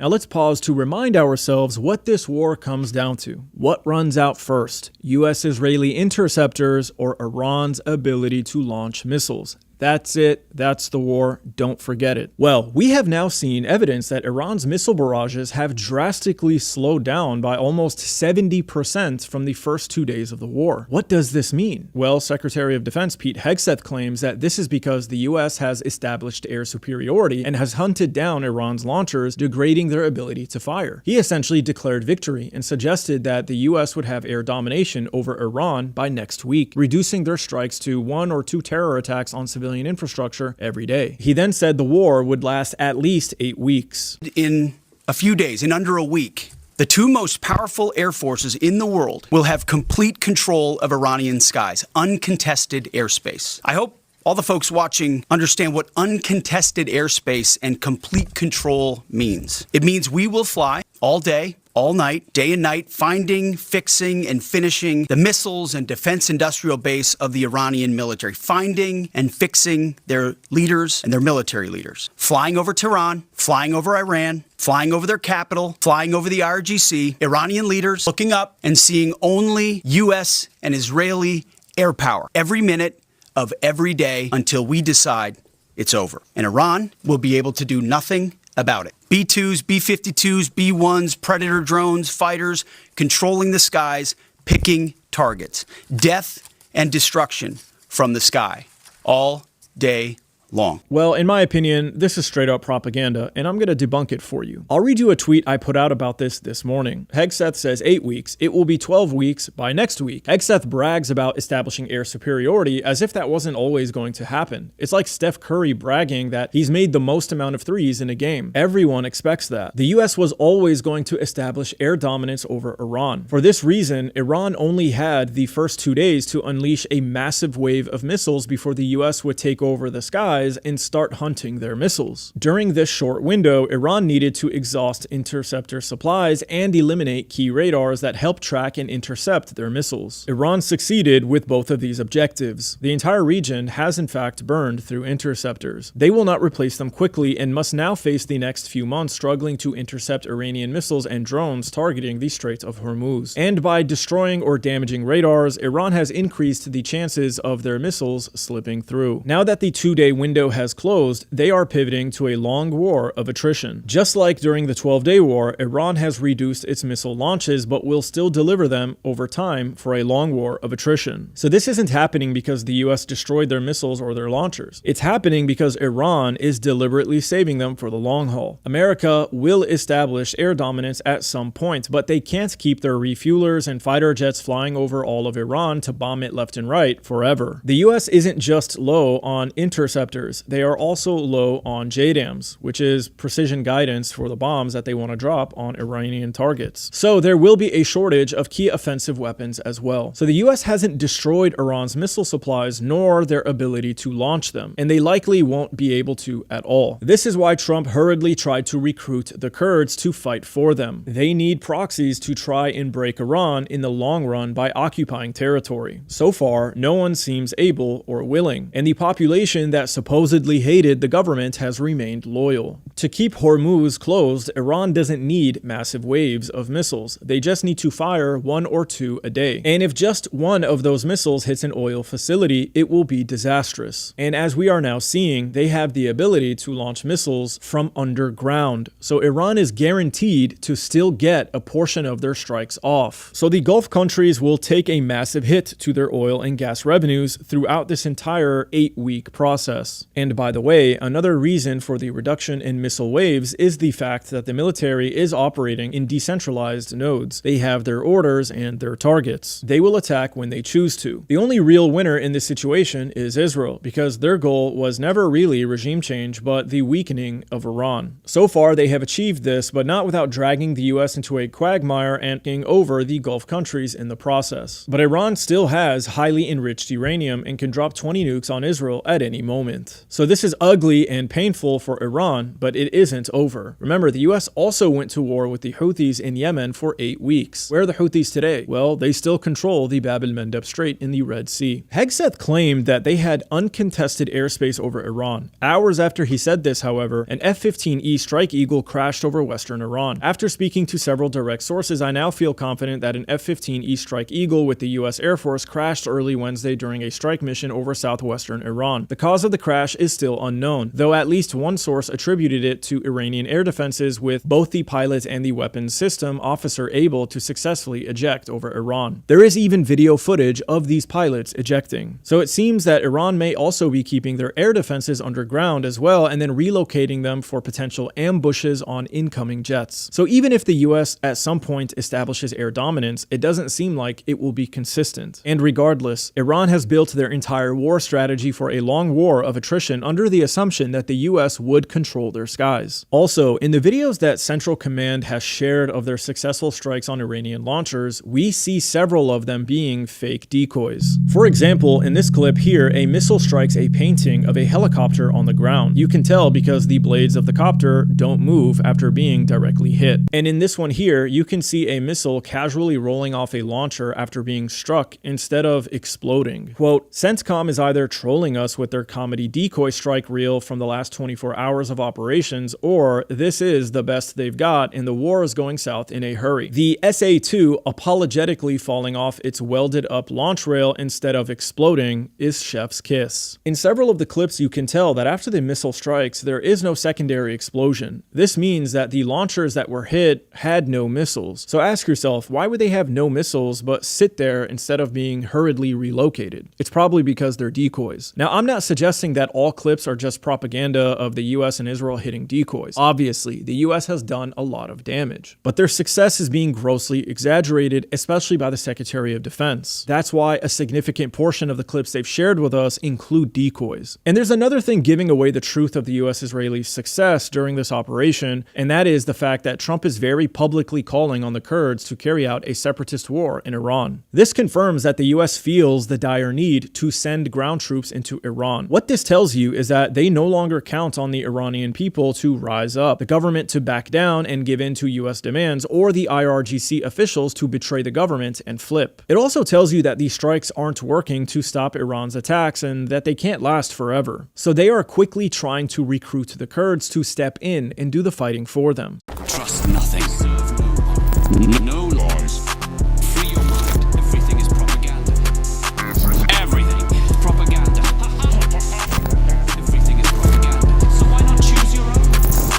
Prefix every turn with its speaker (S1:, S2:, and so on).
S1: Now let's pause to remind ourselves what this war comes down to. What runs out first? US-Israeli interceptors or Iran's ability to launch missiles? That's it. That's the war. Don't forget it. Well, we have now seen evidence that Iran's missile barrages have drastically slowed down by almost 70% from the first 2 days of the war. What does this mean? Well, Secretary of Defense Pete Hegseth claims that this is because the US has established air superiority and has hunted down Iran's launchers, degrading their ability to fire. He essentially declared victory and suggested that the US would have air domination over Iran by next week, reducing their strikes to 1 or 2 terror attacks on civilian infrastructure every day. He then said the war would last at least 8 weeks.
S2: In a few days, in under a week, the two most powerful air forces in the world will have complete control of Iranian skies, uncontested airspace. I hope all the folks watching understand what uncontested airspace and complete control means. It means we will fly all day, all night, day and night, finding, fixing, and finishing the missiles and defense industrial base of the Iranian military, finding and fixing their leaders and their military leaders, flying over Tehran, flying over Iran, flying over their capital, flying over the IRGC, Iranian leaders looking up and seeing only U.S. and Israeli air power every minute of every day until we decide it's over. And Iran will be able to do nothing about it. B-2s, B-52s, B-1s, Predator drones, fighters, controlling the skies, picking targets. Death and destruction from the sky all day long.
S1: Well, in my opinion, this is straight up propaganda, and I'm going to debunk it for you. I'll read you a tweet I put out about this morning. Hegseth says 8 weeks. It will be 12 weeks by next week. Hegseth brags about establishing air superiority as if that wasn't always going to happen. It's like Steph Curry bragging that he's made the most amount of threes in a game. Everyone expects that. The US was always going to establish air dominance over Iran. For this reason, Iran only had the first 2 days to unleash a massive wave of missiles before the US would take over the skies and start hunting their missiles. During this short window, Iran needed to exhaust interceptor supplies and eliminate key radars that help track and intercept their missiles. Iran succeeded with both of these objectives. The entire region has in fact burned through interceptors. They will not replace them quickly and must now face the next few months struggling to intercept Iranian missiles and drones targeting the Strait of Hormuz. And by destroying or damaging radars, Iran has increased the chances of their missiles slipping through. Now that the 2-day window has closed, they are pivoting to a long war of attrition. Just like during the 12-day war, Iran has reduced its missile launches but will still deliver them over time for a long war of attrition. So this isn't happening because the US destroyed their missiles or their launchers. It's happening because Iran is deliberately saving them for the long haul. America will establish air dominance at some point, but they can't keep their refuelers and fighter jets flying over all of Iran to bomb it left and right forever. The US isn't just low on interceptors. They are also low on JDAMs, which is precision guidance for the bombs that they want to drop on Iranian targets. So there will be a shortage of key offensive weapons as well. So the US hasn't destroyed Iran's missile supplies nor their ability to launch them, and they likely won't be able to at all. This is why Trump hurriedly tried to recruit the Kurds to fight for them. They need proxies to try and break Iran in the long run by occupying territory. So far, no one seems able or willing, and the population that supposedly hated the government has remained loyal. To keep Hormuz closed, Iran doesn't need massive waves of missiles. They just need to fire 1 or 2 a day. And if just one of those missiles hits an oil facility, it will be disastrous. And as we are now seeing, they have the ability to launch missiles from underground. So Iran is guaranteed to still get a portion of their strikes off. So the Gulf countries will take a massive hit to their oil and gas revenues throughout this entire 8-week process. And by the way, another reason for the reduction in missile waves is the fact that the military is operating in decentralized nodes. They have their orders and their targets. They will attack when they choose to. The only real winner in this situation is Israel, because their goal was never really regime change, but the weakening of Iran. So far, they have achieved this, but not without dragging the US into a quagmire and taking over the Gulf countries in the process. But Iran still has highly enriched uranium and can drop 20 nukes on Israel at any moment. imminent. So this is ugly and painful for Iran, but it isn't over. Remember, the US also went to war with the Houthis in Yemen for 8 weeks. Where are the Houthis today? Well, they still control the Bab el-Mandeb Strait in the Red Sea. Hegseth claimed that they had uncontested airspace over Iran. Hours after he said this, however, an F-15E Strike Eagle crashed over western Iran. After speaking to several direct sources, I now feel confident that an F-15E Strike Eagle with the US Air Force crashed early Wednesday during a strike mission over southwestern Iran. The cause of the crash is still unknown, though at least one source attributed it to Iranian air defenses, with both the pilot and the weapons system officer able to successfully eject over Iran. There is even video footage of these pilots ejecting. So it seems that Iran may also be keeping their air defenses underground as well, and then relocating them for potential ambushes on incoming jets. So even if the US at some point establishes air dominance, it doesn't seem like it will be consistent. And regardless, Iran has built their entire war strategy for a long war of attrition under the assumption that the US would control their skies. Also, in the videos that Central Command has shared of their successful strikes on Iranian launchers, we see several of them being fake decoys. For example, in this clip here, a missile strikes a painting of a helicopter on the ground. You can tell because the blades of the copter don't move after being directly hit. And in this one here, you can see a missile casually rolling off a launcher after being struck instead of exploding. Quote, CENTCOM is either trolling us with their comedy decoy strike reel from the last 24 hours of operations, or this is the best they've got and the war is going south in a hurry. The SA-2 apologetically falling off its welded up launch rail instead of exploding is chef's kiss. In several of the clips, you can tell that after the missile strikes, there is no secondary explosion. This means that the launchers that were hit had no missiles. So ask yourself, why would they have no missiles but sit there instead of being hurriedly relocated? It's probably because they're decoys. Now, I'm not suggesting that all clips are just propaganda of the US and Israel hitting decoys. Obviously, the US has done a lot of damage, but their success is being grossly exaggerated, especially by the Secretary of Defense. That's why a significant portion of the clips they've shared with us include decoys. And there's another thing giving away the truth of the US-Israeli success during this operation, and that is the fact that Trump is very publicly calling on the Kurds to carry out a separatist war in Iran. This confirms that the US feels the dire need to send ground troops into Iran. What this tells you is that they no longer count on the Iranian people to rise up, the government to back down and give in to US demands, or the IRGC officials to betray the government and flip. It also tells you that these strikes aren't working to stop Iran's attacks and that they can't last forever. So they are quickly trying to recruit the Kurds to step in and do the fighting for them.
S3: Trust nothing. No